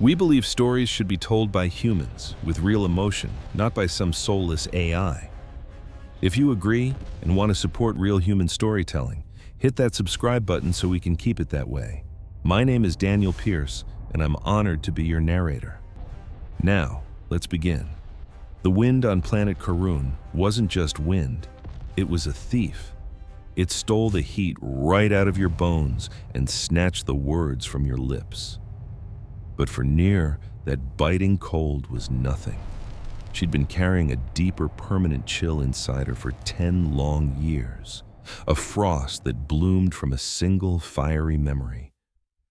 We believe stories should be told by humans, with real emotion, not by some soulless AI. If you agree and want to support real human storytelling, hit that subscribe button so we can keep it that way. My name is Daniel Pierce, and I'm honored to be your narrator. Now, let's begin. The wind on planet Karun wasn't just wind, it was a thief. It stole the heat right out of your bones and snatched the words from your lips. But for Near, that biting cold was nothing. She'd been carrying a deeper, permanent chill inside her for 10 long years, a frost that bloomed from a single fiery memory.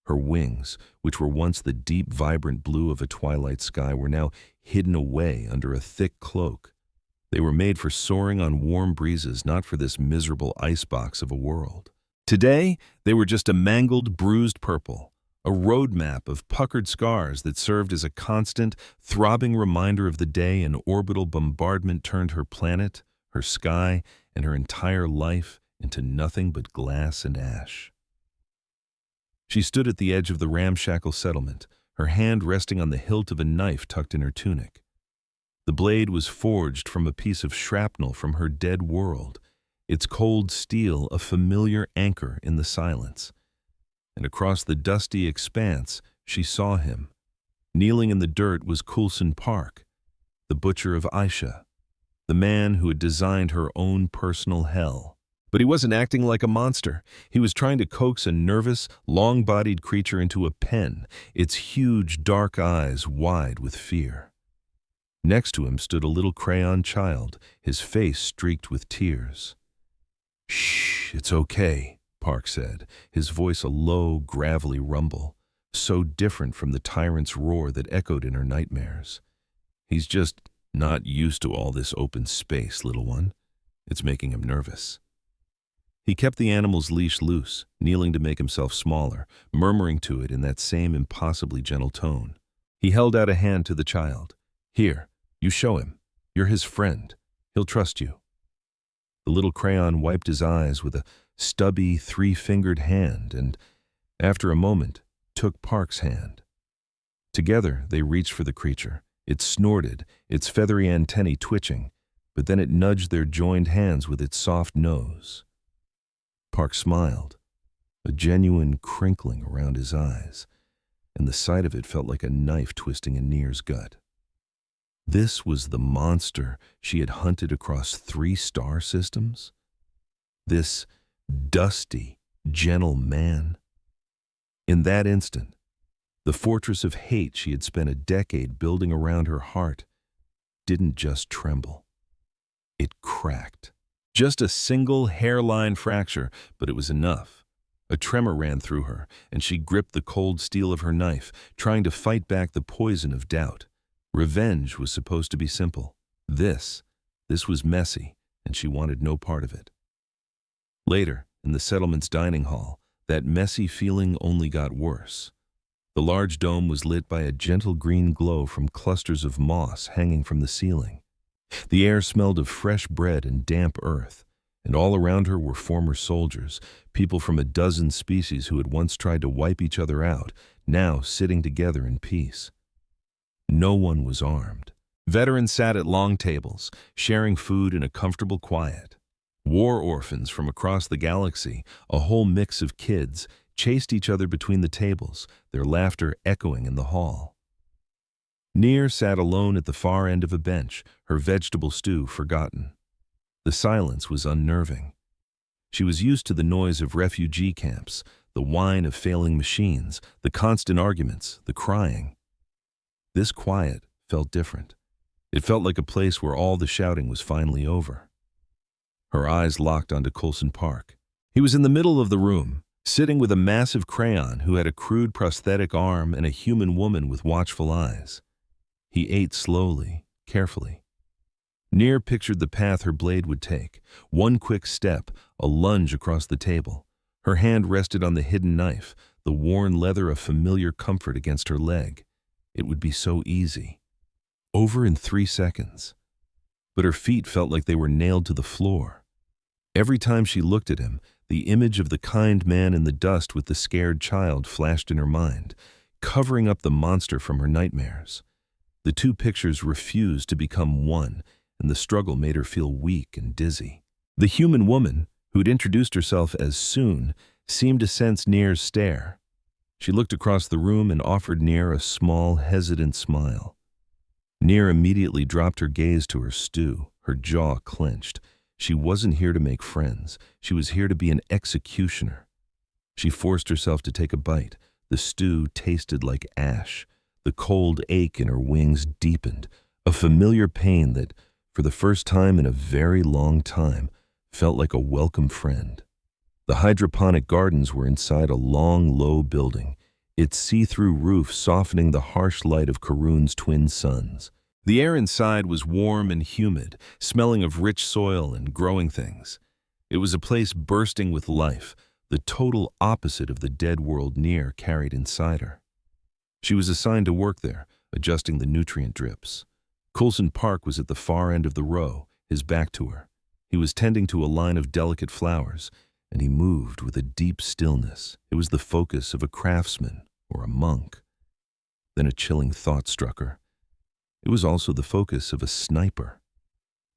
Her wings, which were once the deep, vibrant blue of a twilight sky, were now hidden away under a thick cloak. They were made for soaring on warm breezes, not for this miserable icebox of a world. Today, they were just a mangled, bruised purple, a roadmap of puckered scars that served as a constant, throbbing reminder of the day an orbital bombardment turned her planet, her sky, and her entire life into nothing but glass and ash. She stood at the edge of the ramshackle settlement, her hand resting on the hilt of a knife tucked in her tunic. The blade was forged from a piece of shrapnel from her dead world, its cold steel a familiar anchor in the silence. And across the dusty expanse, she saw him. Kneeling in the dirt was Coulson Park, the butcher of Aisha, the man who had designed her own personal hell. But he wasn't acting like a monster. He was trying to coax a nervous, long-bodied creature into a pen, its huge, dark eyes wide with fear. Next to him stood a little crayon child, his face streaked with tears. "Shh, it's okay," Park said, his voice a low, gravelly rumble, so different from the tyrant's roar that echoed in her nightmares. "He's just not used to all this open space, little one. It's making him nervous." He kept the animal's leash loose, kneeling to make himself smaller, murmuring to it in that same impossibly gentle tone. He held out a hand to the child. "Here, you show him. You're his friend. He'll trust you." The little crayon wiped his eyes with a stubby, three-fingered hand and, after a moment, took Park's hand. Together, they reached for the creature. It snorted, its feathery antennae twitching, but then it nudged their joined hands with its soft nose. Park smiled, a genuine crinkling around his eyes, and the sight of it felt like a knife twisting in Near's gut. This was the monster she had hunted across 3 star systems? This dusty, gentle man. In that instant, the fortress of hate she had spent a decade building around her heart didn't just tremble. It cracked. Just a single hairline fracture, but it was enough. A tremor ran through her, and she gripped the cold steel of her knife, trying to fight back the poison of doubt. Revenge was supposed to be simple. This was messy, and she wanted no part of it. Later, in the settlement's dining hall, that messy feeling only got worse. The large dome was lit by a gentle green glow from clusters of moss hanging from the ceiling. The air smelled of fresh bread and damp earth, and all around her were former soldiers, people from a dozen species who had once tried to wipe each other out, now sitting together in peace. No one was armed. Veterans sat at long tables, sharing food in a comfortable quiet. War orphans from across the galaxy, a whole mix of kids, chased each other between the tables, their laughter echoing in the hall. Near sat alone at the far end of a bench, her vegetable stew forgotten. The silence was unnerving. She was used to the noise of refugee camps, the whine of failing machines, the constant arguments, the crying. This quiet felt different. It felt like a place where all the shouting was finally over. Her eyes locked onto Coulson Park. He was in the middle of the room, sitting with a massive crayon who had a crude prosthetic arm and a human woman with watchful eyes. He ate slowly, carefully. Near pictured the path her blade would take. One quick step, a lunge across the table. Her hand rested on the hidden knife, the worn leather a familiar comfort against her leg. It would be so easy. Over in 3 seconds. But her feet felt like they were nailed to the floor. Every time she looked at him, the image of the kind man in the dust with the scared child flashed in her mind. covering up the monster from her nightmares. The two pictures refused to become one, and the struggle made her feel weak and dizzy. The human woman, who'd introduced herself as Soon, seemed to sense Nir's stare. She looked across the room and offered Nir a small, hesitant smile. Nir immediately dropped her gaze to her stew, her jaw clenched. She wasn't here to make friends. She was here to be an executioner. She forced herself to take a bite. The stew tasted like ash. The cold ache in her wings deepened, a familiar pain that, for the first time in a very long time, felt like a welcome friend. The hydroponic gardens were inside a long, low building, its see-through roof softening the harsh light of Karun's twin suns. The air inside was warm and humid, smelling of rich soil and growing things. It was a place bursting with life, the total opposite of the dead world Nir carried inside her. She was assigned to work there, adjusting the nutrient drips. Coulson Park was at the far end of the row, his back to her. He was tending to a line of delicate flowers, and he moved with a deep stillness. It was the focus of a craftsman or a monk. Then a chilling thought struck her. It was also the focus of a sniper,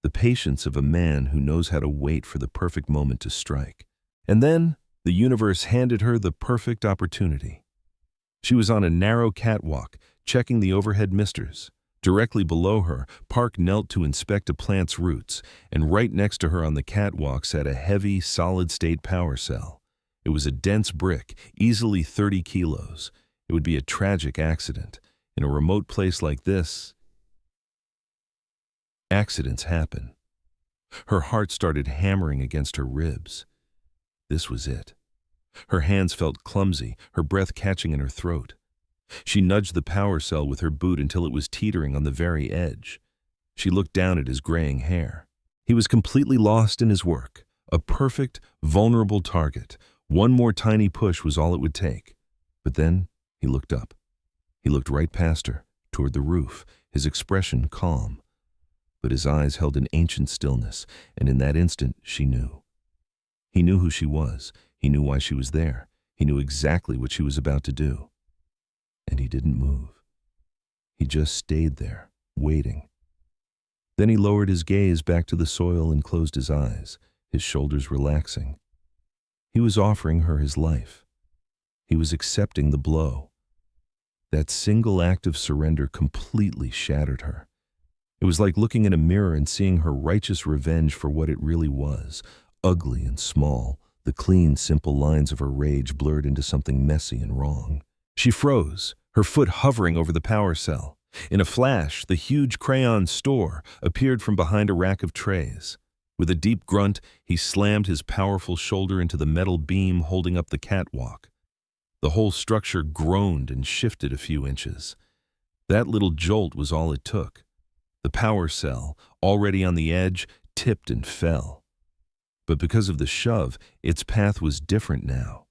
the patience of a man who knows how to wait for the perfect moment to strike. And then the universe handed her the perfect opportunity. She was on a narrow catwalk, checking the overhead misters. Directly below her, Park knelt to inspect a plant's roots, and right next to her on the catwalk sat a heavy, solid-state power cell. It was a dense brick, easily 30 kilos. It would be a tragic accident. In a remote place like this, accidents happen. Her heart started hammering against her ribs. This was it. Her hands felt clumsy, her breath catching in her throat. She nudged the power cell with her boot until it was teetering on the very edge. She looked down at his graying hair. He was completely lost in his work, a perfect, vulnerable target. One more tiny push was all it would take. But then he looked up. He looked right past her, toward the roof, his expression calm. But his eyes held an ancient stillness, and in that instant she knew. He knew who she was. He knew why she was there. He knew exactly what she was about to do. And he didn't move. He just stayed there, waiting. Then he lowered his gaze back to the soil and closed his eyes, his shoulders relaxing. He was offering her his life. He was accepting the blow. That single act of surrender completely shattered her. It was like looking in a mirror and seeing her righteous revenge for what it really was, ugly and small. The clean, simple lines of her rage blurred into something messy and wrong. She froze, her foot hovering over the power cell. In a flash, the huge crayon store appeared from behind a rack of trays. With a deep grunt, he slammed his powerful shoulder into the metal beam holding up the catwalk. The whole structure groaned and shifted a few inches. That little jolt was all it took. The power cell, already on the edge, tipped and fell. But because of the shove, its path was different now.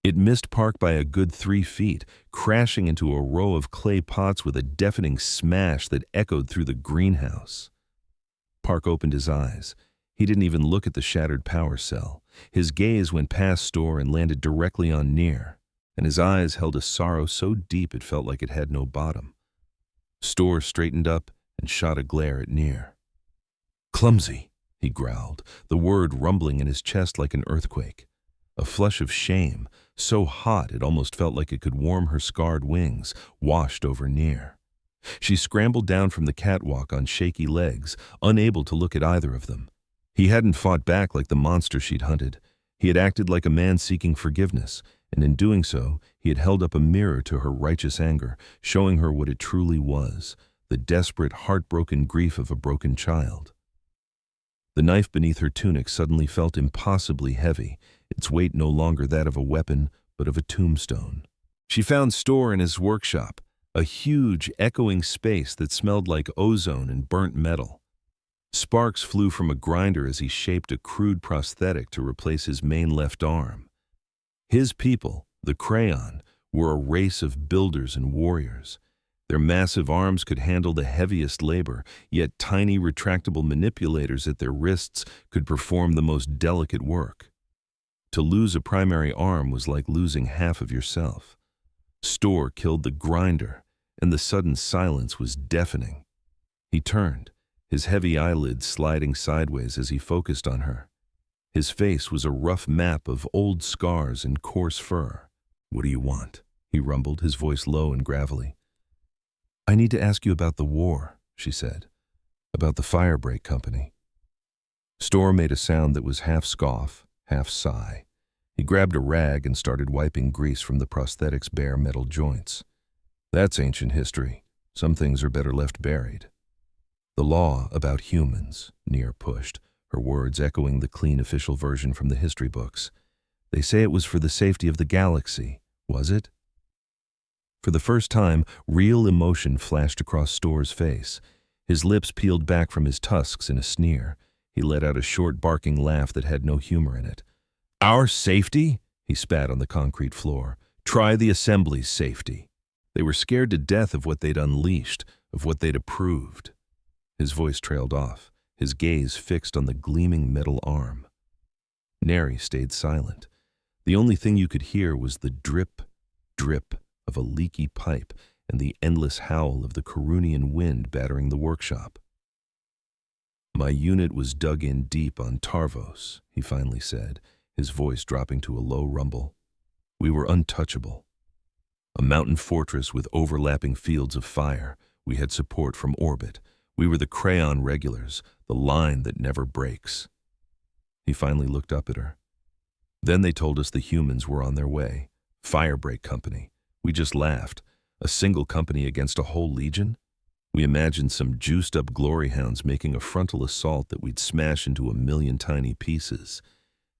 It missed Park by a good 3 feet, crashing into a row of clay pots with a deafening smash that echoed through the greenhouse. Park opened his eyes. He didn't even look at the shattered power cell. His gaze went past Store and landed directly on Nir, and his eyes held a sorrow so deep it felt like it had no bottom. Store straightened up and shot a glare at Nir. "Clumsy," he growled, the word rumbling in his chest like an earthquake. A flush of shame, so hot it almost felt like it could warm her scarred wings, washed over Nir. She scrambled down from the catwalk on shaky legs, unable to look at either of them. He hadn't fought back like the monster she'd hunted. He had acted like a man seeking forgiveness, and in doing so, he had held up a mirror to her righteous anger, showing her what it truly was, the desperate, heartbroken grief of a broken child. The knife beneath her tunic suddenly felt impossibly heavy, its weight no longer that of a weapon, but of a tombstone. She found Store in his workshop, a huge, echoing space that smelled like ozone and burnt metal. Sparks flew from a grinder as he shaped a crude prosthetic to replace his main left arm. His people, the Crayon, were a race of builders and warriors. Their massive arms could handle the heaviest labor, yet tiny retractable manipulators at their wrists could perform the most delicate work. To lose a primary arm was like losing half of yourself. Store killed the grinder, and the sudden silence was deafening. He turned, his heavy eyelids sliding sideways as he focused on her. His face was a rough map of old scars and coarse fur. "What do you want?" he rumbled, his voice low and gravelly. "I need to ask you about the war," she said. "About the firebreak company." Store made a sound that was half scoff, half sigh. He grabbed a rag and started wiping grease from the prosthetic's bare metal joints. "That's ancient history. Some things are better left buried." "The law about humans," Near pushed, her words echoing the clean official version from the history books. "They say it was for the safety of the galaxy. Was it?" For the first time, real emotion flashed across Store's face. His lips peeled back from his tusks in a sneer. He let out a short, barking laugh that had no humor in it. "Our safety?" He spat on the concrete floor. "Try the Assembly's safety." They were scared to death of what they'd unleashed, of what they'd approved. His voice trailed off, his gaze fixed on the gleaming metal arm. Neri stayed silent. The only thing you could hear was the drip, drip of a leaky pipe and the endless howl of the Carunian wind battering the workshop. "My unit was dug in deep on Tarvos," he finally said, his voice dropping to a low rumble. "We were untouchable. A mountain fortress with overlapping fields of fire. We had support from orbit. We were the crayon regulars, the line that never breaks." He finally looked up at her. "Then they told us the humans were on their way. Firebreak Company. We just laughed. A single company against a whole legion? We imagined some juiced-up glory hounds making a frontal assault that we'd smash into a million tiny pieces."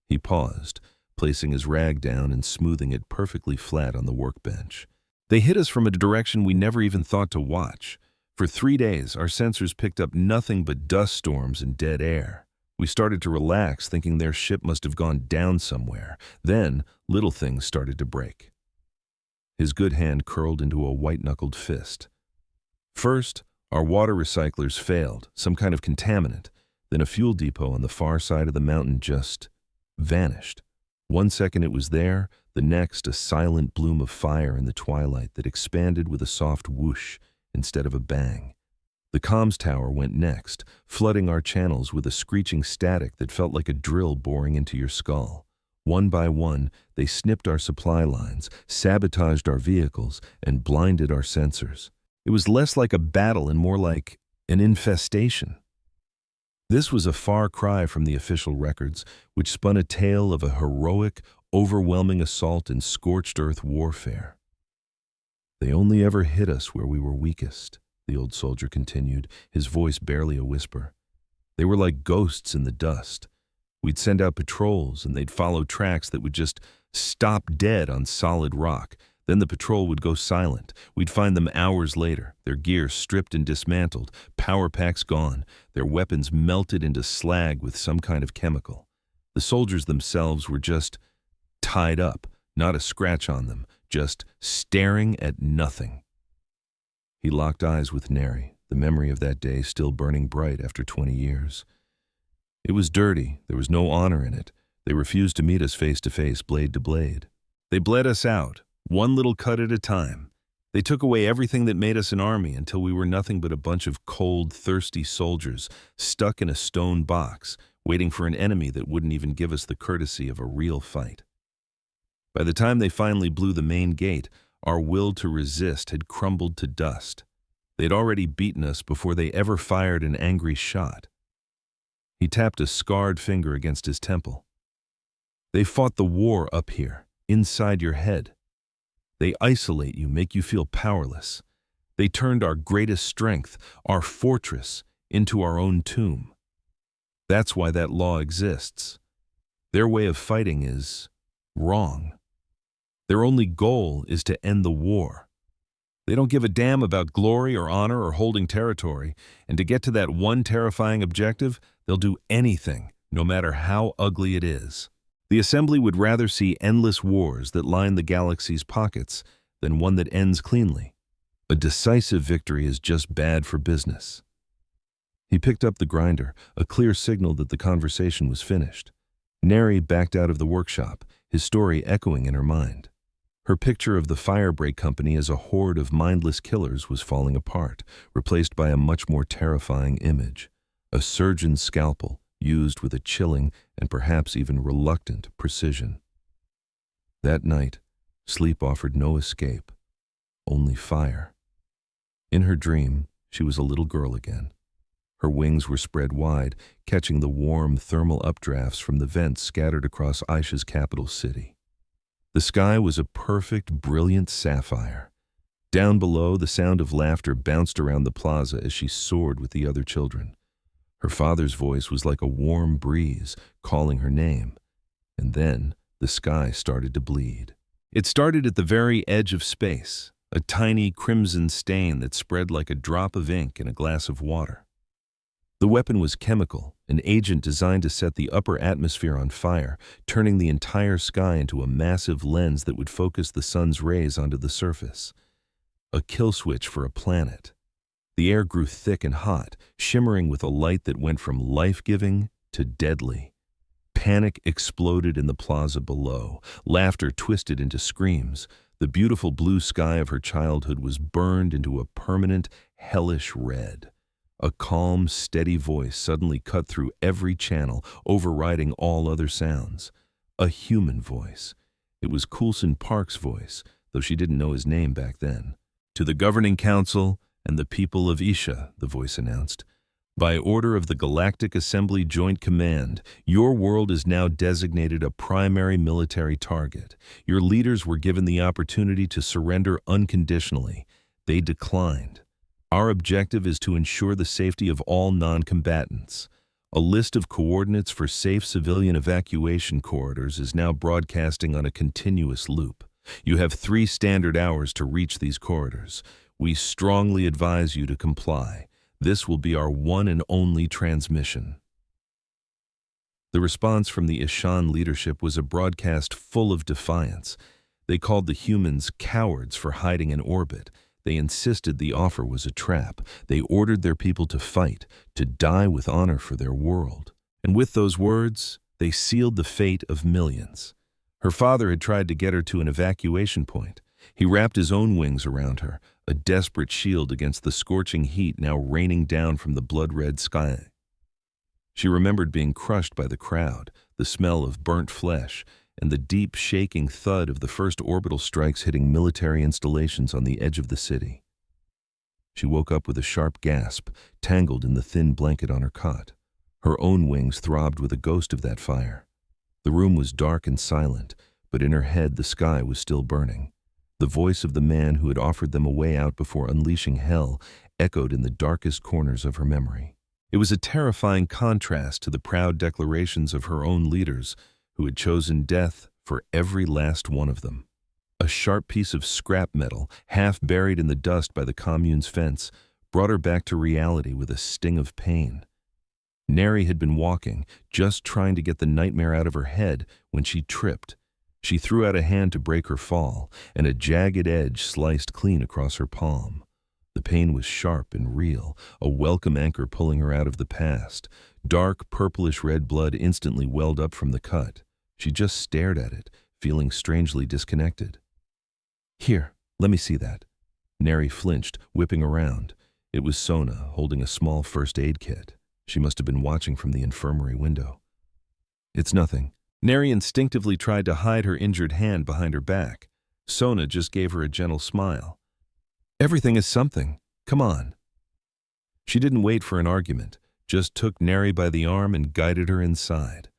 He paused, placing his rag down and smoothing it perfectly flat on the workbench. "They hit us from a direction we never even thought to watch. For 3 days, our sensors picked up nothing but dust storms and dead air. We started to relax, thinking their ship must have gone down somewhere. Then, little things started to break." His good hand curled into a white-knuckled fist. "First, our water recyclers failed, some kind of contaminant. Then a fuel depot on the far side of the mountain just vanished. 1 second it was there, the next a silent bloom of fire in the twilight that expanded with a soft whoosh instead of a bang. The comms tower went next, flooding our channels with a screeching static that felt like a drill boring into your skull. One by one, they snipped our supply lines, sabotaged our vehicles, and blinded our sensors. It was less like a battle and more like an infestation." This was a far cry from the official records, which spun a tale of a heroic, overwhelming assault in scorched earth warfare. "They only ever hit us where we were weakest," the old soldier continued, his voice barely a whisper. "They were like ghosts in the dust. We'd send out patrols, and they'd follow tracks that would just stop dead on solid rock. Then the patrol would go silent. We'd find them hours later, their gear stripped and dismantled, power packs gone, their weapons melted into slag with some kind of chemical. The soldiers themselves were just tied up, not a scratch on them, just staring at nothing." He locked eyes with Neri, the memory of that day still burning bright after 20 years. "It was dirty. There was no honor in it. They refused to meet us face to face, blade to blade. They bled us out, one little cut at a time. They took away everything that made us an army until we were nothing but a bunch of cold, thirsty soldiers stuck in a stone box, waiting for an enemy that wouldn't even give us the courtesy of a real fight. By the time they finally blew the main gate, our will to resist had crumbled to dust. They'd already beaten us before they ever fired an angry shot." He tapped a scarred finger against his temple. "They fought the war up here, inside your head. They isolate you, make you feel powerless. They turned our greatest strength, our fortress, into our own tomb. That's why that law exists. Their way of fighting is wrong. Their only goal is to end the war. They don't give a damn about glory or honor or holding territory, and to get to that one terrifying objective, they'll do anything, no matter how ugly it is. The Assembly would rather see endless wars that line the galaxy's pockets than one that ends cleanly. A decisive victory is just bad for business." He picked up the grinder, a clear signal that the conversation was finished. Neri backed out of the workshop, his story echoing in her mind. Her picture of the firebreak company as a horde of mindless killers was falling apart, replaced by a much more terrifying image. A surgeon's scalpel, used with a chilling and perhaps even reluctant precision. That night, sleep offered no escape, only fire. In her dream, she was a little girl again. Her wings were spread wide, catching the warm thermal updrafts from the vents scattered across Aisha's capital city. The sky was a perfect, brilliant sapphire. Down below, the sound of laughter bounced around the plaza as she soared with the other children. Her father's voice was like a warm breeze, calling her name. And then, the sky started to bleed. It started at the very edge of space, a tiny crimson stain that spread like a drop of ink in a glass of water. The weapon was chemical, an agent designed to set the upper atmosphere on fire, turning the entire sky into a massive lens that would focus the sun's rays onto the surface. A kill switch for a planet. The air grew thick and hot, shimmering with a light that went from life-giving to deadly. Panic exploded in the plaza below. Laughter twisted into screams. The beautiful blue sky of her childhood was burned into a permanent, hellish red. A calm, steady voice suddenly cut through every channel, overriding all other sounds. A human voice. It was Coulson Park's voice, though she didn't know his name back then. "To the Governing Council and the people of Isha," the voice announced. "By order of the Galactic Assembly Joint Command, your world is now designated a primary military target. Your leaders were given the opportunity to surrender unconditionally. They declined. Our objective is to ensure the safety of all non-combatants. A list of coordinates for safe civilian evacuation corridors is now broadcasting on a continuous loop. You have 3 standard hours to reach these corridors. We strongly advise you to comply. This will be our one and only transmission." The response from the Ishan leadership was a broadcast full of defiance. They called the humans cowards for hiding in orbit. They insisted the offer was a trap. They ordered their people to fight, to die with honor for their world. And with those words, they sealed the fate of millions. Her father had tried to get her to an evacuation point. He wrapped his own wings around her, a desperate shield against the scorching heat now raining down from the blood-red sky. She remembered being crushed by the crowd, the smell of burnt flesh, and the deep, shaking thud of the first orbital strikes hitting military installations on the edge of the city. She woke up with a sharp gasp, tangled in the thin blanket on her cot. Her own wings throbbed with a ghost of that fire. The room was dark and silent, but in her head the sky was still burning. The voice of the man who had offered them a way out before unleashing hell echoed in the darkest corners of her memory. It was a terrifying contrast to the proud declarations of her own leaders, who had chosen death for every last one of them. A sharp piece of scrap metal, half buried in the dust by the commune's fence, brought her back to reality with a sting of pain. Neri had been walking, just trying to get the nightmare out of her head, when she tripped. She threw out a hand to break her fall, and a jagged edge sliced clean across her palm. The pain was sharp and real, a welcome anchor pulling her out of the past. Dark, purplish-red blood instantly welled up from the cut. She just stared at it, feeling strangely disconnected. "Here, let me see that." Neri flinched, whipping around. It was Sona, holding a small first aid kit. She must have been watching from the infirmary window. "It's nothing." Neri instinctively tried to hide her injured hand behind her back. Sona just gave her a gentle smile. "Everything is something. Come on." She didn't wait for an argument, just took Neri by the arm and guided her inside.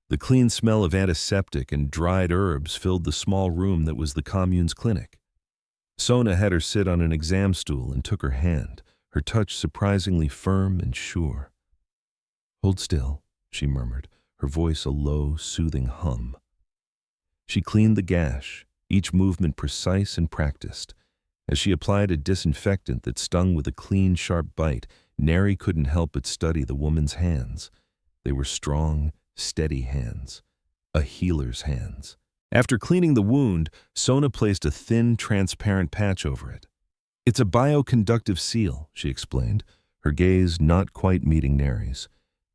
The clean smell of antiseptic and dried herbs filled the small room that was the commune's clinic. Sona had her sit on an exam stool and took her hand, her touch surprisingly firm and sure. "Hold still," she murmured, her voice a low, soothing hum. She cleaned the gash, each movement precise and practiced. As she applied a disinfectant that stung with a clean, sharp bite, Neri couldn't help but study the woman's hands. They were strong, steady hands, a healer's hands. After cleaning the wound, Sona placed a thin, transparent patch over it. "It's a bioconductive seal," she explained, her gaze not quite meeting Neri's.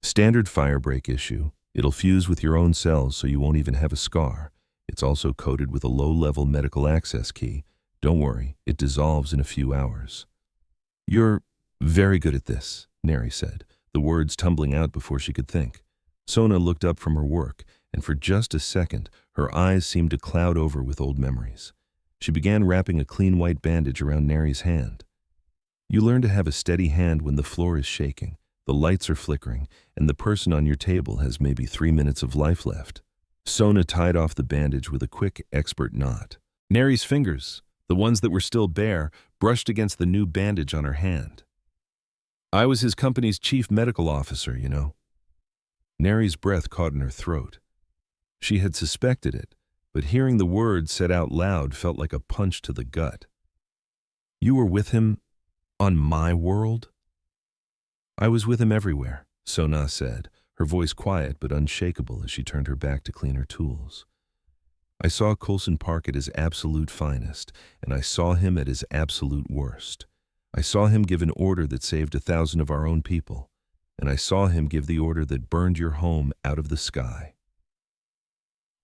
"Standard firebreak issue. It'll fuse with your own cells so you won't even have a scar. It's also coated with a low-level medical access key. Don't worry, it dissolves in a few hours. You're very good at this, Neri said, the words tumbling out before she could think. Sona looked up from her work, and for just a second, her eyes seemed to cloud over with old memories. She began wrapping a clean white bandage around Neri's hand. You learn to have a steady hand when the floor is shaking, the lights are flickering, and the person on your table has maybe 3 minutes of life left. Sona tied off the bandage with a quick, expert knot. Neri's fingers, the ones that were still bare, brushed against the new bandage on her hand. I was his company's chief medical officer, you know. Neri's breath caught in her throat. She had suspected it, but hearing the words said out loud felt like a punch to the gut. You were with him on my world? I was with him everywhere, Sona said, her voice quiet but unshakable as she turned her back to clean her tools. I saw Coulson Park at his absolute finest, and I saw him at his absolute worst. I saw him give an order that saved 1,000 of our own people, and I saw him give the order that burned your home out of the sky.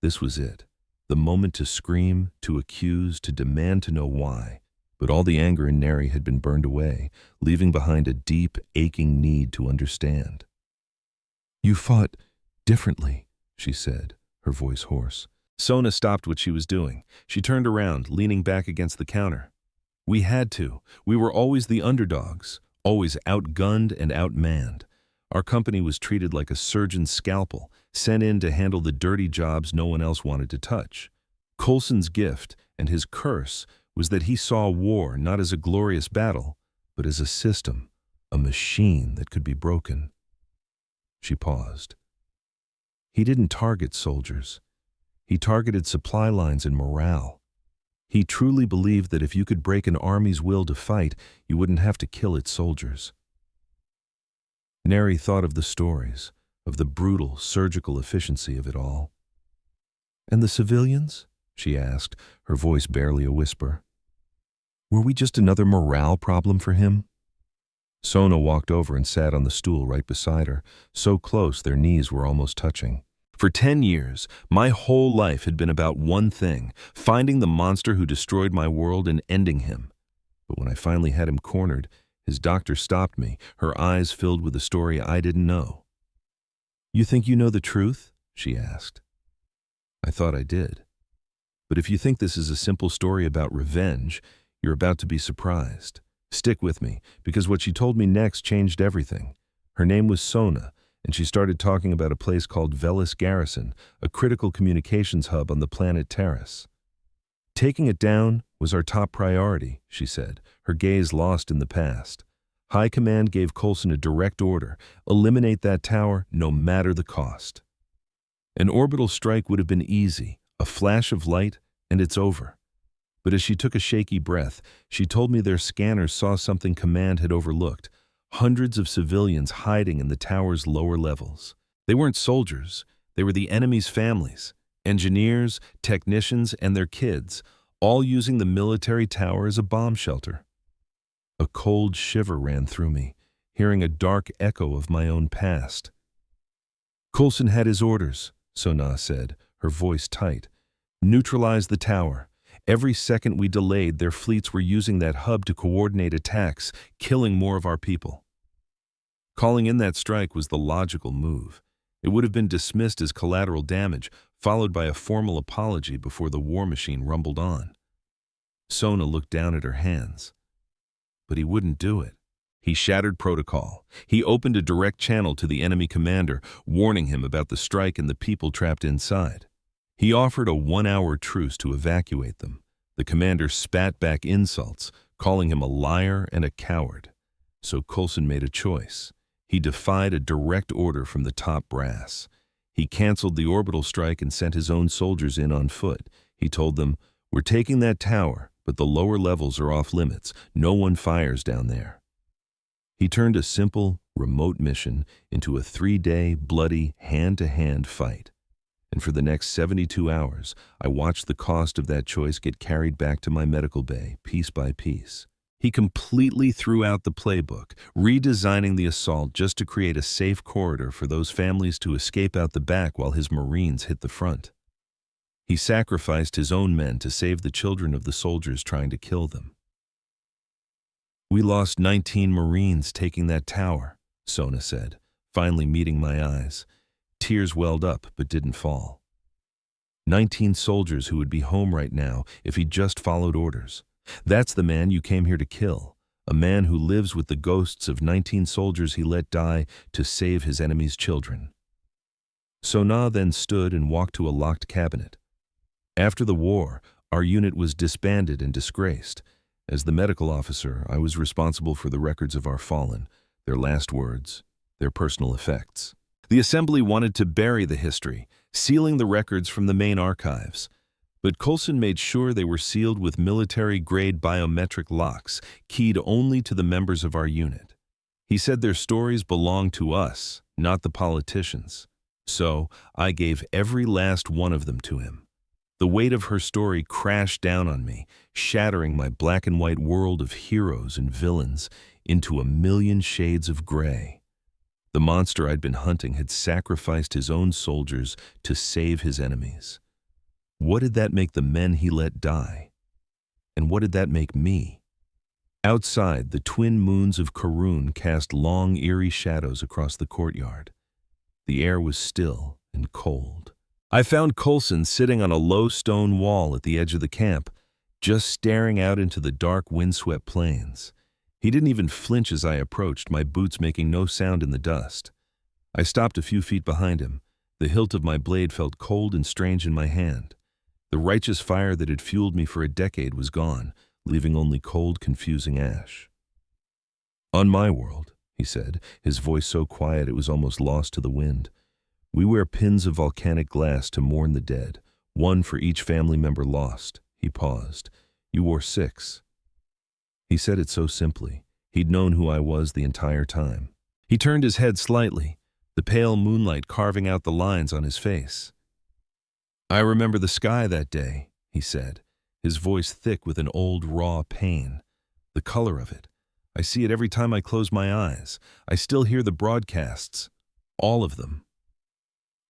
This was it, the moment to scream, to accuse, to demand to know why, but all the anger in Neri had been burned away, leaving behind a deep, aching need to understand. You fought differently, she said, her voice hoarse. Sona stopped what she was doing. She turned around, leaning back against the counter. We had to. We were always the underdogs, always outgunned and outmanned. Our company was treated like a surgeon's scalpel, sent in to handle the dirty jobs no one else wanted to touch. Coulson's gift and his curse was that he saw war not as a glorious battle, but as a system, a machine that could be broken. She paused. He didn't target soldiers. He targeted supply lines and morale. He truly believed that if you could break an army's will to fight, you wouldn't have to kill its soldiers. Neri thought of the stories, of the brutal, surgical efficiency of it all. And the civilians? She asked, her voice barely a whisper. Were we just another morale problem for him? Sona walked over and sat on the stool right beside her, so close their knees were almost touching. For 10 years, my whole life had been about one thing, finding the monster who destroyed my world and ending him. But when I finally had him cornered, his doctor stopped me, her eyes filled with a story I didn't know. You think you know the truth? She asked. I thought I did. But if you think this is a simple story about revenge, you're about to be surprised. Stick with me, because what she told me next changed everything. Her name was Sona, and she started talking about a place called Velis Garrison, a critical communications hub on the planet Terrace. Taking it down was our top priority, she said, her gaze lost in the past. High Command gave Coulson a direct order, eliminate that tower no matter the cost. An orbital strike would have been easy, a flash of light, and it's over. But as she took a shaky breath, she told me their scanners saw something Command had overlooked, hundreds of civilians hiding in the tower's lower levels. They weren't soldiers, they were the enemy's families, engineers, technicians, and their kids, all using the military tower as a bomb shelter. A cold shiver ran through me, hearing a dark echo of my own past. Coulson had his orders, Sona said, her voice tight. Neutralize the tower. Every second we delayed, their fleets were using that hub to coordinate attacks, killing more of our people. Calling in that strike was the logical move. It would have been dismissed as collateral damage, followed by a formal apology before the war machine rumbled on. Sona looked down at her hands. But he wouldn't do it. He shattered protocol. He opened a direct channel to the enemy commander, warning him about the strike and the people trapped inside. He offered a 1-hour truce to evacuate them. The commander spat back insults, calling him a liar and a coward. So Coulson made a choice. He defied a direct order from the top brass. He canceled the orbital strike and sent his own soldiers in on foot. He told them, "We're taking that tower, but the lower levels are off limits. No one fires down there." He turned a simple, remote mission into a 3-day, bloody, hand-to-hand fight. And for the next 72 hours, I watched the cost of that choice get carried back to my medical bay, piece by piece. He completely threw out the playbook, redesigning the assault just to create a safe corridor for those families to escape out the back while his Marines hit the front. He sacrificed his own men to save the children of the soldiers trying to kill them. "We lost 19 Marines taking that tower," Sona said, finally meeting my eyes. Tears welled up but didn't fall. 19 soldiers who would be home right now if he just followed orders. That's the man you came here to kill, a man who lives with the ghosts of 19 soldiers he let die to save his enemy's children. Sona then stood and walked to a locked cabinet. After the war, our unit was disbanded and disgraced. As the medical officer, I was responsible for the records of our fallen, their last words, their personal effects. The assembly wanted to bury the history, sealing the records from the main archives. But Coulson made sure they were sealed with military-grade biometric locks, keyed only to the members of our unit. He said their stories belonged to us, not the politicians. So I gave every last one of them to him. The weight of her story crashed down on me, shattering my black and white world of heroes and villains into a million shades of gray. The monster I'd been hunting had sacrificed his own soldiers to save his enemies. What did that make the men he let die? And what did that make me? Outside, the twin moons of Karun cast long, eerie shadows across the courtyard. The air was still and cold. I found Coulson sitting on a low stone wall at the edge of the camp, just staring out into the dark, windswept plains. He didn't even flinch as I approached, my boots making no sound in the dust. I stopped a few feet behind him. The hilt of my blade felt cold and strange in my hand. The righteous fire that had fueled me for a decade was gone, leaving only cold, confusing ash. "On my world," he said, his voice so quiet it was almost lost to the wind, "we wear pins of volcanic glass to mourn the dead, one for each family member lost." He paused. "You wore 6. He said it so simply. He'd known who I was the entire time. He turned his head slightly, the pale moonlight carving out the lines on his face. "I remember the sky that day," he said, his voice thick with an old, raw pain. "The color of it. I see it every time I close my eyes. I still hear the broadcasts. All of them."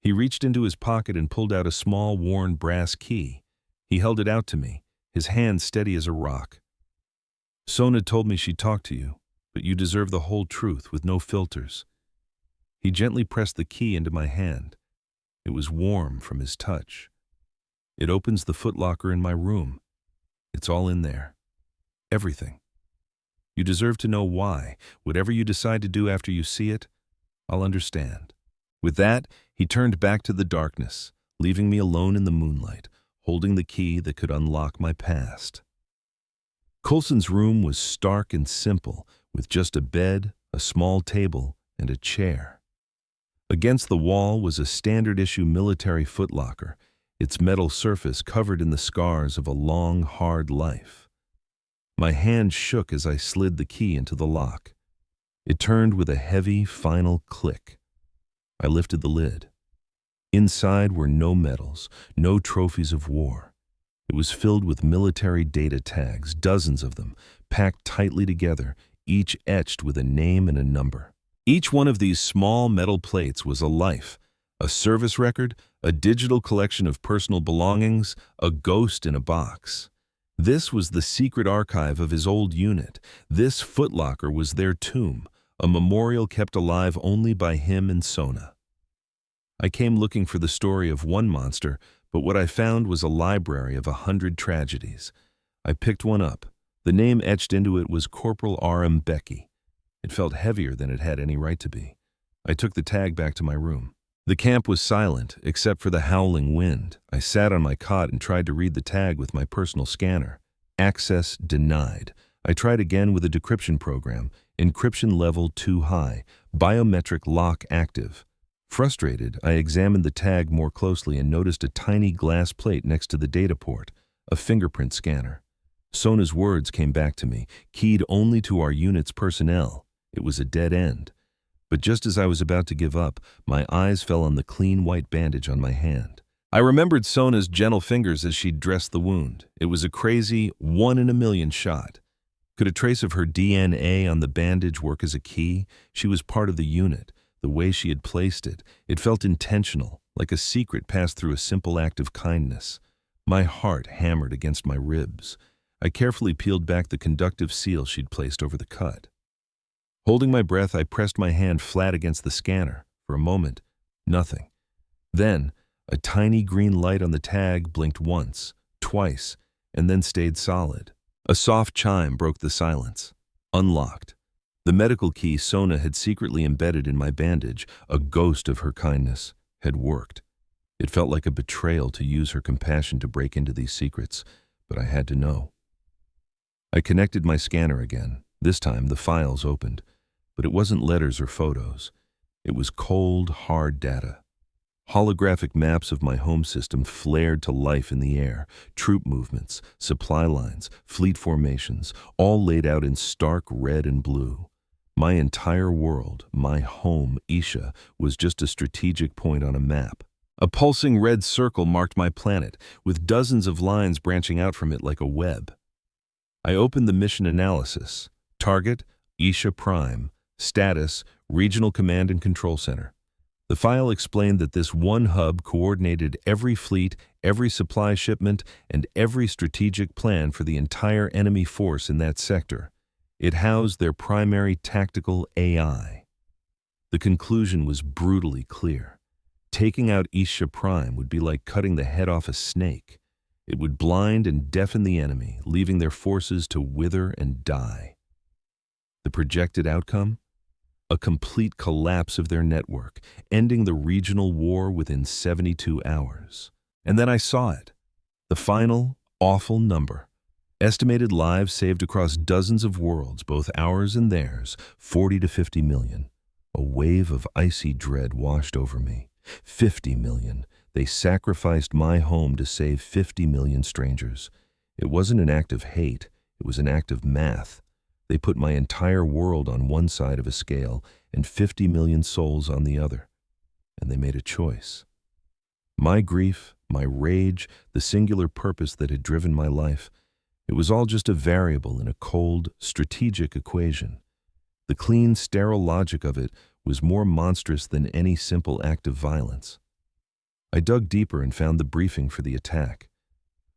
He reached into his pocket and pulled out a small, worn brass key. He held it out to me, his hand steady as a rock. "Sona told me she talked to you, but you deserve the whole truth with no filters." He gently pressed the key into my hand. It was warm from his touch. "It opens the footlocker in my room. It's all in there. Everything. You deserve to know why. Whatever you decide to do after you see it, I'll understand." With that, he turned back to the darkness, leaving me alone in the moonlight, holding the key that could unlock my past. Coulson's room was stark and simple, with just a bed, a small table, and a chair. Against the wall was a standard-issue military footlocker, its metal surface covered in the scars of a long, hard life. My hand shook as I slid the key into the lock. It turned with a heavy, final click. I lifted the lid. Inside were no medals, no trophies of war. It was filled with military data tags, dozens of them, packed tightly together, each etched with a name and a number. Each one of these small metal plates was a life, a service record, a digital collection of personal belongings, a ghost in a box. This was the secret archive of his old unit. This footlocker was their tomb, a memorial kept alive only by him and Sona. I came looking for the story of one monster, but what I found was a library of 100 tragedies. I picked one up. The name etched into it was Corporal R.M. Becky. It felt heavier than it had any right to be. I took the tag back to my room. The camp was silent, except for the howling wind. I sat on my cot and tried to read the tag with my personal scanner. Access denied. I tried again with a decryption program. Encryption level too high. Biometric lock active. Frustrated, I examined the tag more closely and noticed a tiny glass plate next to the data port, a fingerprint scanner. Sona's words came back to me, keyed only to our unit's personnel. It was a dead end. But just as I was about to give up, my eyes fell on the clean white bandage on my hand. I remembered Sona's gentle fingers as she'd dressed the wound. It was a crazy 1 in a million shot. Could a trace of her DNA on the bandage work as a key? She was part of the unit. The way she had placed it, it felt intentional, like a secret passed through a simple act of kindness. My heart hammered against my ribs. I carefully peeled back the conductive seal she'd placed over the cut. Holding my breath, I pressed my hand flat against the scanner. For a moment, nothing. Then, a tiny green light on the tag blinked once, twice, and then stayed solid. A soft chime broke the silence. Unlocked. The medical key Sona had secretly embedded in my bandage, a ghost of her kindness, had worked. It felt like a betrayal to use her compassion to break into these secrets, but I had to know. I connected my scanner again. This time the files opened, but it wasn't letters or photos. It was cold, hard data. Holographic maps of my home system flared to life in the air. Troop movements, supply lines, fleet formations, all laid out in stark red and blue. My entire world, my home, Isha, was just a strategic point on a map. A pulsing red circle marked my planet, with dozens of lines branching out from it like a web. I opened the mission analysis. Target, Isha Prime. Status, Regional Command and Control Center. The file explained that this one hub coordinated every fleet, every supply shipment, and every strategic plan for the entire enemy force in that sector. It housed their primary tactical AI. The conclusion was brutally clear. Taking out Isha Prime would be like cutting the head off a snake. It would blind and deafen the enemy, leaving their forces to wither and die. The projected outcome? A complete collapse of their network, ending the regional war within 72 hours. And then I saw it. The final, awful number. Estimated lives saved across dozens of worlds, both ours and theirs, 40 to 50 million. A wave of icy dread washed over me. 50 million. They sacrificed my home to save 50 million strangers. It wasn't an act of hate. It was an act of math. They put my entire world on one side of a scale and 50 million souls on the other. And they made a choice. My grief, my rage, the singular purpose that had driven my life, it was all just a variable in a cold, strategic equation. The clean, sterile logic of it was more monstrous than any simple act of violence. I dug deeper and found the briefing for the attack.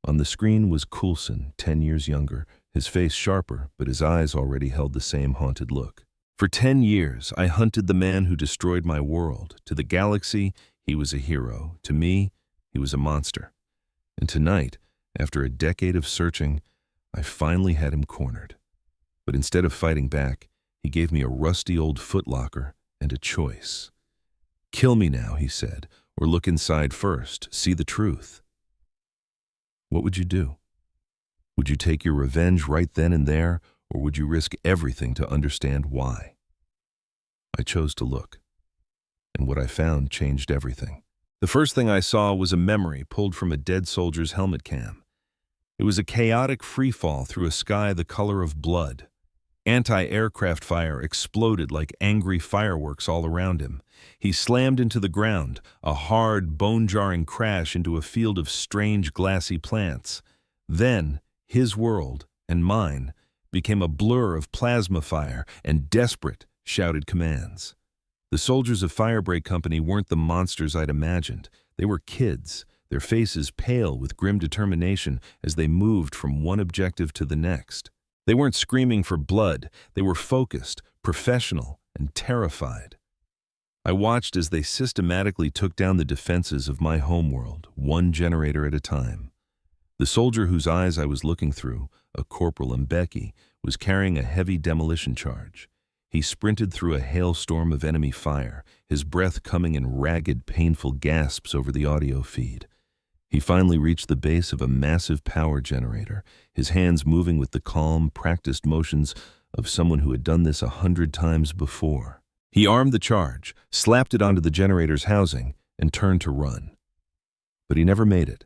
On the screen was Coulson, 10 years younger, his face sharper, but his eyes already held the same haunted look. For 10 years, I hunted the man who destroyed my world. To the galaxy, he was a hero. To me, he was a monster. And tonight, after a decade of searching, I finally had him cornered. But instead of fighting back, he gave me a rusty old footlocker and a choice. "Kill me now," he said, "or look inside first, see the truth." What would you do? Would you take your revenge right then and there, or would you risk everything to understand why? I chose to look, and what I found changed everything. The first thing I saw was a memory pulled from a dead soldier's helmet cam. It was a chaotic freefall through a sky the color of blood. Anti-aircraft fire exploded like angry fireworks all around him. He slammed into the ground, a hard, bone-jarring crash into a field of strange, glassy plants. Then, his world, and mine, became a blur of plasma fire and desperate, shouted commands. The soldiers of Firebreak Company weren't the monsters I'd imagined. They were kids, their faces pale with grim determination as they moved from one objective to the next. They weren't screaming for blood. They were focused, professional, and terrified. I watched as they systematically took down the defenses of my homeworld, one generator at a time. The soldier whose eyes I was looking through, a Corporal Mbeki, was carrying a heavy demolition charge. He sprinted through a hailstorm of enemy fire, his breath coming in ragged, painful gasps over the audio feed. He finally reached the base of a massive power generator, his hands moving with the calm, practiced motions of someone who had done this 100 times before. He armed the charge, slapped it onto the generator's housing, and turned to run. But he never made it.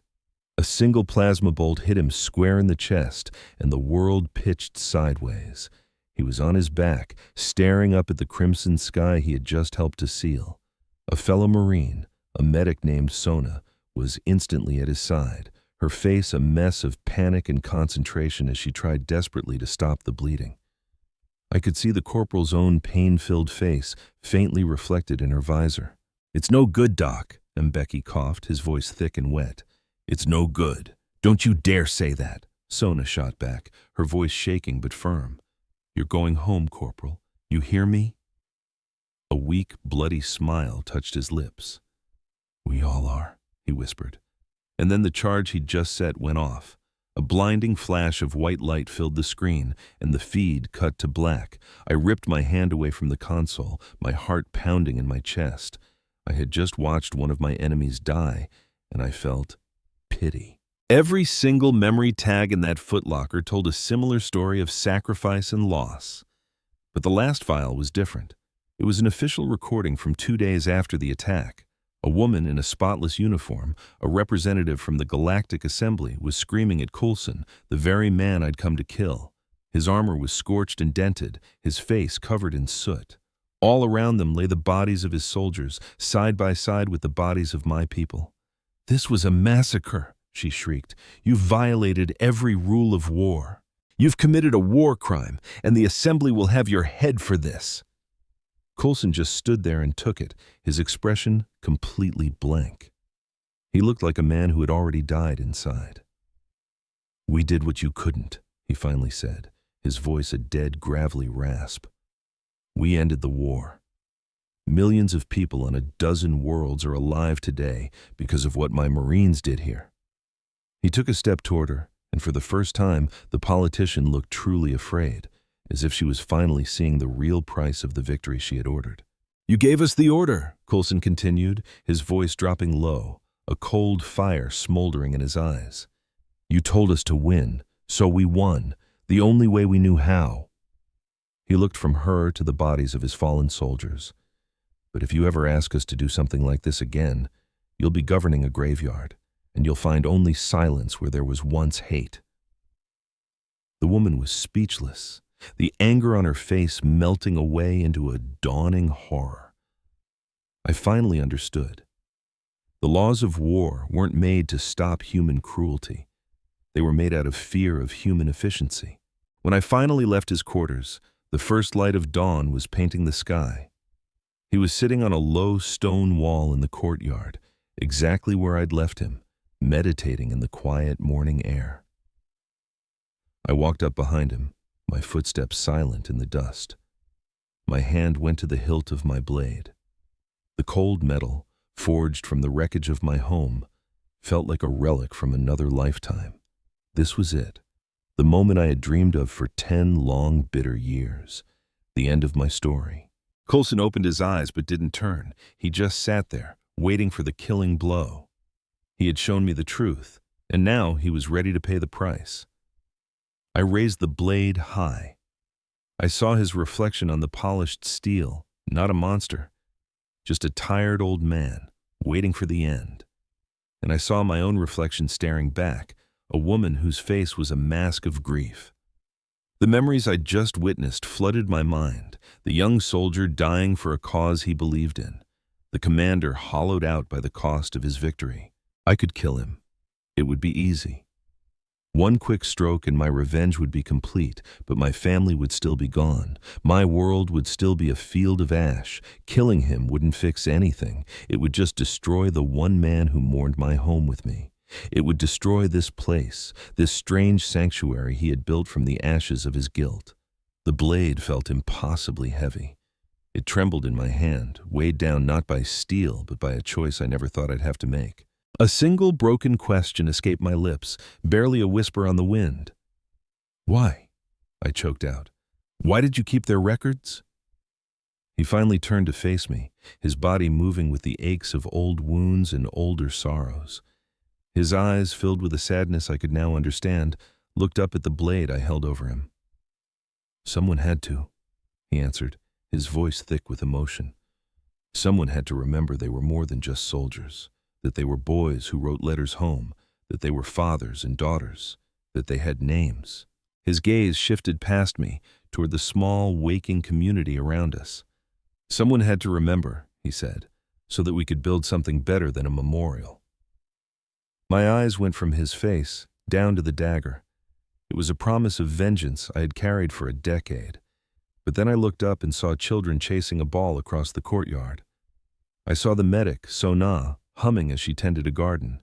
A single plasma bolt hit him square in the chest, and the world pitched sideways. He was on his back, staring up at the crimson sky he had just helped to seal. A fellow Marine, a medic named Sona, was instantly at his side, her face a mess of panic and concentration as she tried desperately to stop the bleeding. I could see the corporal's own pain-filled face faintly reflected in her visor. "It's no good, Doc," Mbeki coughed, his voice thick and wet. It's no good. Don't you dare say that, Sona shot back, her voice shaking but firm. You're going home, Corporal. You hear me? A weak, bloody smile touched his lips. We all are, he whispered. And then the charge he'd just set went off. A blinding flash of white light filled the screen, and the feed cut to black. I ripped my hand away from the console, my heart pounding in my chest. I had just watched one of my enemies die, and I felt pity. Every single memory tag in that footlocker told a similar story of sacrifice and loss. But the last file was different. It was an official recording from 2 days after the attack. A woman in a spotless uniform, a representative from the Galactic Assembly, was screaming at Coulson, the very man I'd come to kill. His armor was scorched and dented, his face covered in soot. All around them lay the bodies of his soldiers, side by side with the bodies of my people. This was a massacre, she shrieked. You've violated every rule of war. You've committed a war crime, and the Assembly will have your head for this. Coulson just stood there and took it, his expression completely blank. He looked like a man who had already died inside. We did what you couldn't, he finally said, his voice a dead, gravelly rasp. We ended the war. Millions of people on a dozen worlds are alive today because of what my Marines did here. He took a step toward her, and for the first time, the politician looked truly afraid, as if she was finally seeing the real price of the victory she had ordered. You gave us the order, Coulson continued, his voice dropping low, a cold fire smoldering in his eyes. You told us to win, so we won, the only way we knew how. He looked from her to the bodies of his fallen soldiers. But if you ever ask us to do something like this again, you'll be governing a graveyard, and you'll find only silence where there was once hate. The woman was speechless, the anger on her face melting away into a dawning horror. I finally understood. The laws of war weren't made to stop human cruelty. They were made out of fear of human efficiency. When I finally left his quarters, the first light of dawn was painting the sky. He was sitting on a low stone wall in the courtyard, exactly where I'd left him, meditating in the quiet morning air. I walked up behind him, my footsteps silent in the dust. My hand went to the hilt of my blade. The cold metal, forged from the wreckage of my home, felt like a relic from another lifetime. This was it, the moment I had dreamed of for 10 long, bitter years, the end of my story. Coulson opened his eyes but didn't turn. He just sat there, waiting for the killing blow. He had shown me the truth, and now he was ready to pay the price. I raised the blade high. I saw his reflection on the polished steel, not a monster, just a tired old man, waiting for the end. And I saw my own reflection staring back, a woman whose face was a mask of grief. The memories I'd just witnessed flooded my mind, the young soldier dying for a cause he believed in, the commander hollowed out by the cost of his victory. I could kill him. It would be easy. One quick stroke and my revenge would be complete, but my family would still be gone. My world would still be a field of ash. Killing him wouldn't fix anything. It would just destroy the one man who mourned my home with me. It would destroy this place, this strange sanctuary he had built from the ashes of his guilt. The blade felt impossibly heavy. It trembled in my hand, weighed down not by steel, but by a choice I never thought I'd have to make. A single broken question escaped my lips, barely a whisper on the wind. Why? I choked out. Why did you keep their records? He finally turned to face me, his body moving with the aches of old wounds and older sorrows. His eyes, filled with a sadness I could now understand, looked up at the blade I held over him. Someone had to, he answered, his voice thick with emotion. Someone had to remember they were more than just soldiers, that they were boys who wrote letters home, that they were fathers and daughters, that they had names. His gaze shifted past me toward the small, waking community around us. Someone had to remember, he said, so that we could build something better than a memorial. My eyes went from his face down to the dagger. It was a promise of vengeance I had carried for a decade. But then I looked up and saw children chasing a ball across the courtyard. I saw the medic, Sona, humming as she tended a garden.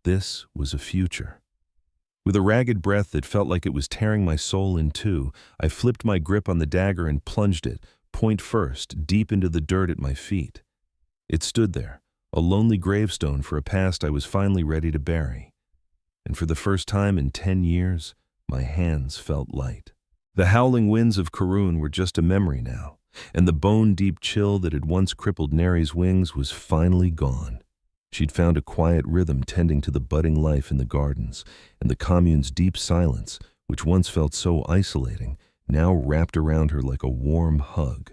This was a future. With a ragged breath that felt like it was tearing my soul in two, I flipped my grip on the dagger and plunged it, point first, deep into the dirt at my feet. It stood there, a lonely gravestone for a past I was finally ready to bury. And for the first time in 10 years, my hands felt light. The howling winds of Karun were just a memory now, and the bone-deep chill that had once crippled Neri's wings was finally gone. She'd found a quiet rhythm tending to the budding life in the gardens, and the commune's deep silence, which once felt so isolating, now wrapped around her like a warm hug.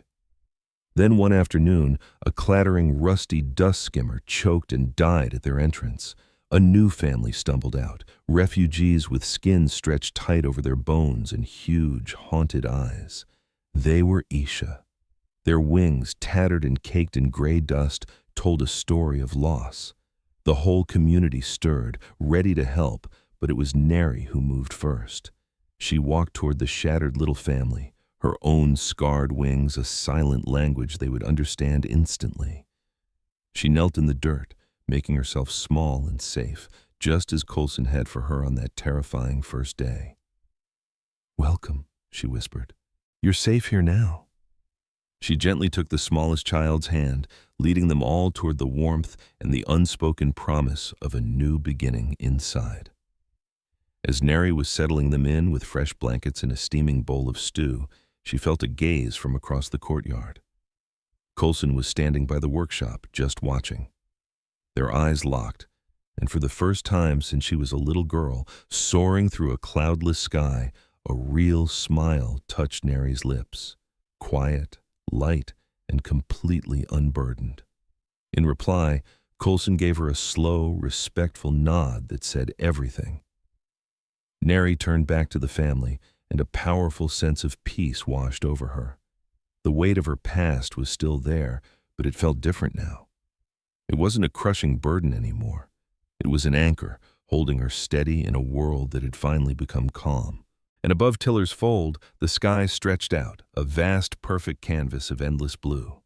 Then one afternoon, a clattering, rusty dust skimmer choked and died at their entrance. A new family stumbled out, refugees with skins stretched tight over their bones and huge, haunted eyes. They were Isha. Their wings, tattered and caked in gray dust, told a story of loss. The whole community stirred, ready to help, but it was Neri who moved first. She walked toward the shattered little family, her own scarred wings a silent language they would understand instantly. She knelt in the dirt, making herself small and safe, just as Coulson had for her on that terrifying first day. "Welcome," she whispered. "You're safe here now." She gently took the smallest child's hand, leading them all toward the warmth and the unspoken promise of a new beginning inside. As Neri was settling them in with fresh blankets and a steaming bowl of stew, she felt a gaze from across the courtyard. Coulson was standing by the workshop, just watching. Their eyes locked, and for the first time since she was a little girl, soaring through a cloudless sky, a real smile touched Neri's lips, quiet, light, and completely unburdened. In reply, Coulson gave her a slow, respectful nod that said everything. Neri turned back to the family, and a powerful sense of peace washed over her. The weight of her past was still there, but it felt different now. It wasn't a crushing burden anymore. It was an anchor, holding her steady in a world that had finally become calm. And above Tiller's Fold, the sky stretched out, a vast, perfect canvas of endless blue.